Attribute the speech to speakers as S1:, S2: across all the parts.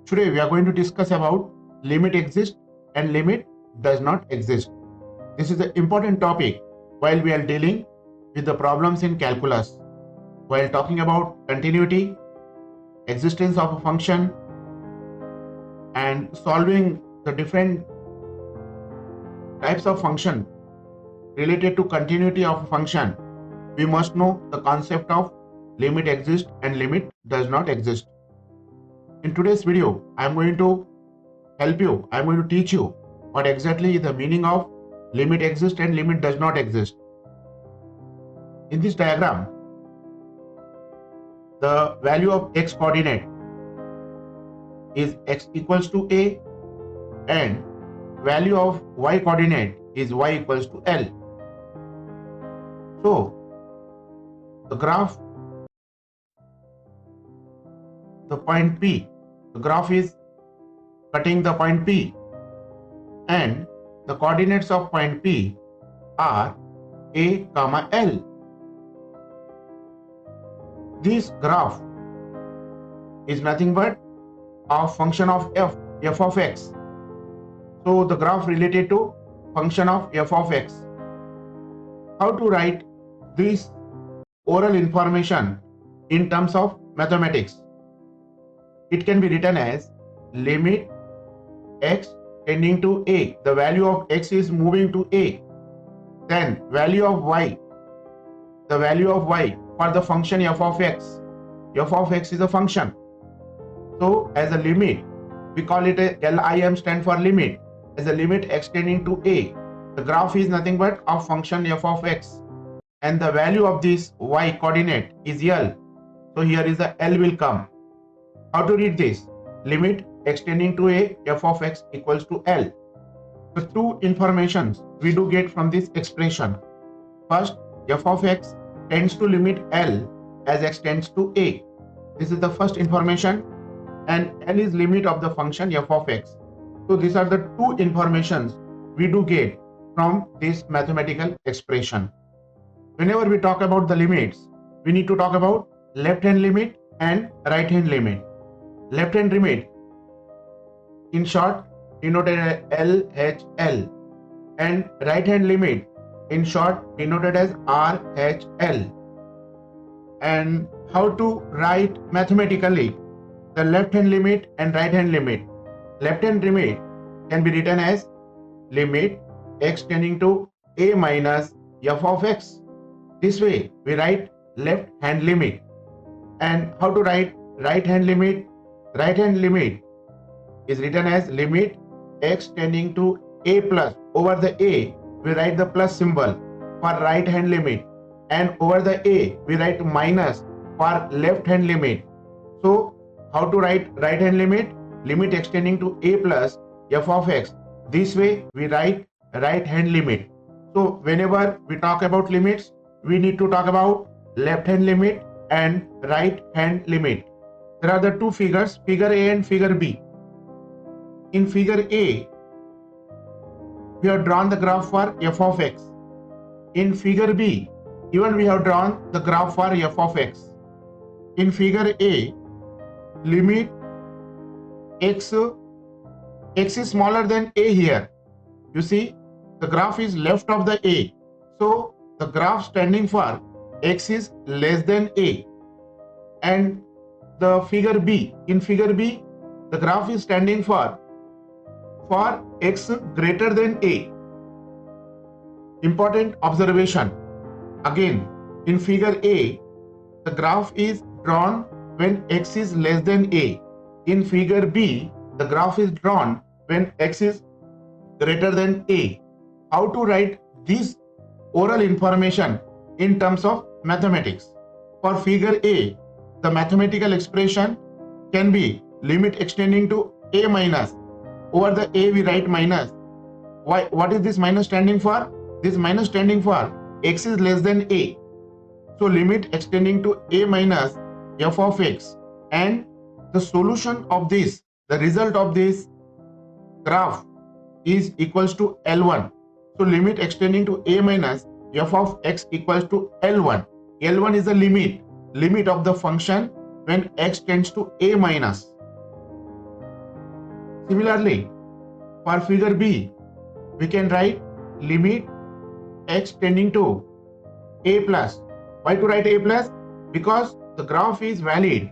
S1: Today we are going to discuss about limit exists and limit does not exist. This is an important topic while we are dealing with the problems in calculus. While talking about continuity, existence of a function, and solving the different types of function related to continuity of a function, we must know the concept of limit exists and limit does not exist. In today's video, I am going to help you, I am going to teach you what exactly is the meaning of limit exists and limit does not exist. In this diagram, the value of x coordinate is x equals to a and value of y coordinate is y equals to L. So the graph, the point P, the graph is cutting the point P and the coordinates of point P are a comma L. This graph is nothing but a function of f of x. So the graph related to function of f of x. How to write this oral information in terms of mathematics? It can be written as limit x tending to a. The value of x is moving to a. Then value of y. The value of y for the function f of x. F of x is a function. So as a limit, we call it a LIM, stand for limit. As a limit x tending to a, the graph is nothing but a function f of x. And the value of this y coordinate is L. So here is the L will come. How to read this? Limit x tending to a f of x equals to L. The two informations we do get from this expression. First, f of x tends to limit L as x tends to a. This is the first information, and L is limit of the function f of x. So these are the two informations we do get from this mathematical expression. Whenever we talk about the limits, we need to talk about left hand limit and right hand limit. Left hand limit, in short, denoted as L.H.L, and right hand limit, in short, denoted as R.H.L. And how to write mathematically the left hand limit and right hand limit? Left hand limit can be written as limit x tending to a minus f of x. This way we write left hand limit. And how to write right hand limit? Right hand limit is written as limit x tending to a plus. Over the a we write the plus symbol for right hand limit, and over the a we write minus for left hand limit. So how to write right hand limit? Limit x tending to a plus f of x. This way we write right hand limit. So whenever we talk about limits, we need to talk about left hand limit and right hand limit. There are the two figures, figure A and figure B. In figure A, we have drawn the graph for f of x. In figure B, even we have drawn the graph for f of x. In figure A, limit x is smaller than a here. You see, the graph is left of the a. So the graph standing for x is less than a. And the figure B, in figure B, the graph is standing for x greater than a. Important observation. Again, in figure A, the graph is drawn when x is less than a. In figure B, the graph is drawn when x is greater than a. How to write this oral information in terms of mathematics? For figure A, the mathematical expression can be limit extending to a minus. Over the a we write minus. Why? What is this minus standing for? This minus standing for x is less than a. So limit extending to a minus f of x, and the solution of this, the result of this graph is equals to L1. So limit extending to a minus f of x equals to L1. L1 is the limit of the function when x tends to a minus. Similarly, for figure B, we can write limit x tending to a plus. Why to write a plus? Because the graph is valid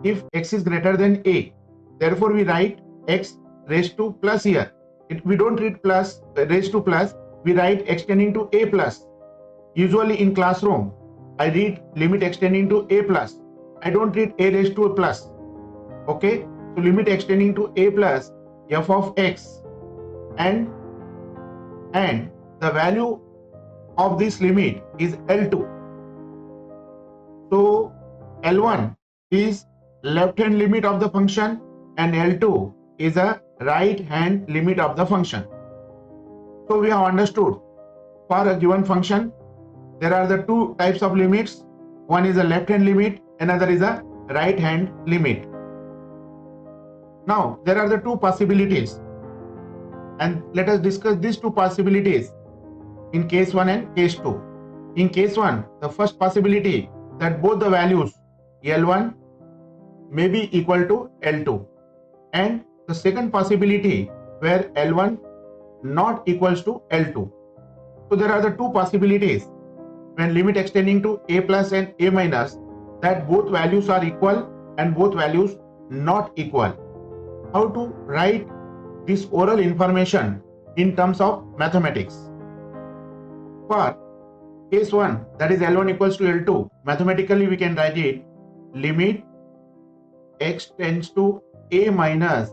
S1: if x is greater than a. Therefore, we write x raised to plus here. We don't read plus raised to plus. We write x tending to a plus. Usually in classroom, I read limit x tending to a plus. I don't read a raised to a plus. Okay, so limit x tending to a plus f of x, and the value of this limit is L2. So L1 is left hand limit of the function and L2 is a right hand limit of the function. So we have understood for a given function there are the two types of limits. One is a left hand limit, another is a right hand limit. Now there are the two possibilities, and let us discuss these two possibilities in case 1 and case 2. In case 1, the first possibility that both the values L1 may be equal to L2, and the second possibility where L1 not equals to L2. So there are the two possibilities when limit extending to a plus and a minus that both values are equal and both values not equal. How to write this oral information in terms of mathematics? For case 1, that is L1 equals to L2, mathematically we can write it limit x tends to a minus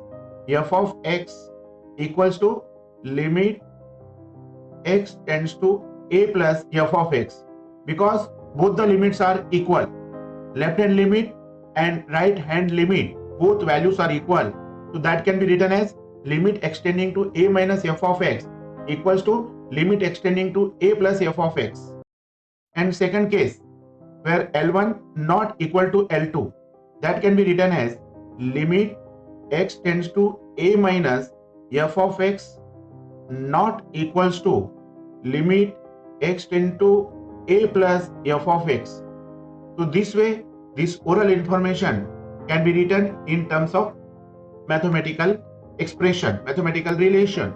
S1: f of x equals to limit x tends to a plus f of x, because both the limits are equal. Left hand limit and right hand limit, both values are equal. So that can be written as limit extending to a minus f of x equals to limit extending to a plus f of x. And second case where L1 not equal to L2, that can be written as limit x tends to a minus f of x not equals to limit x tends to a plus f of x. So this way this oral information can be written in terms of mathematical expression, mathematical relation.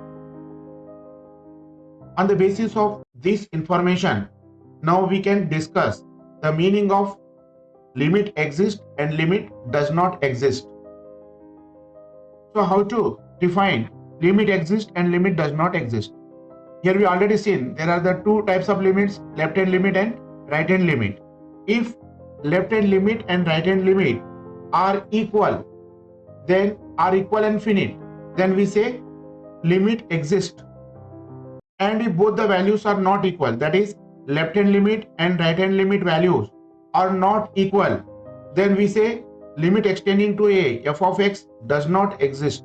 S1: On the basis of this information, now we can discuss the meaning of limit exists and limit does not exist. So how to define limit exists and limit does not exist? Here we already seen there are the two types of limits, left hand limit and right hand limit. If left hand limit and right hand limit are equal, then are equal and finite, then we say limit exists. And if both the values are not equal, that is left hand limit and right hand limit values are not equal, then we say limit extending to a f of x does not exist.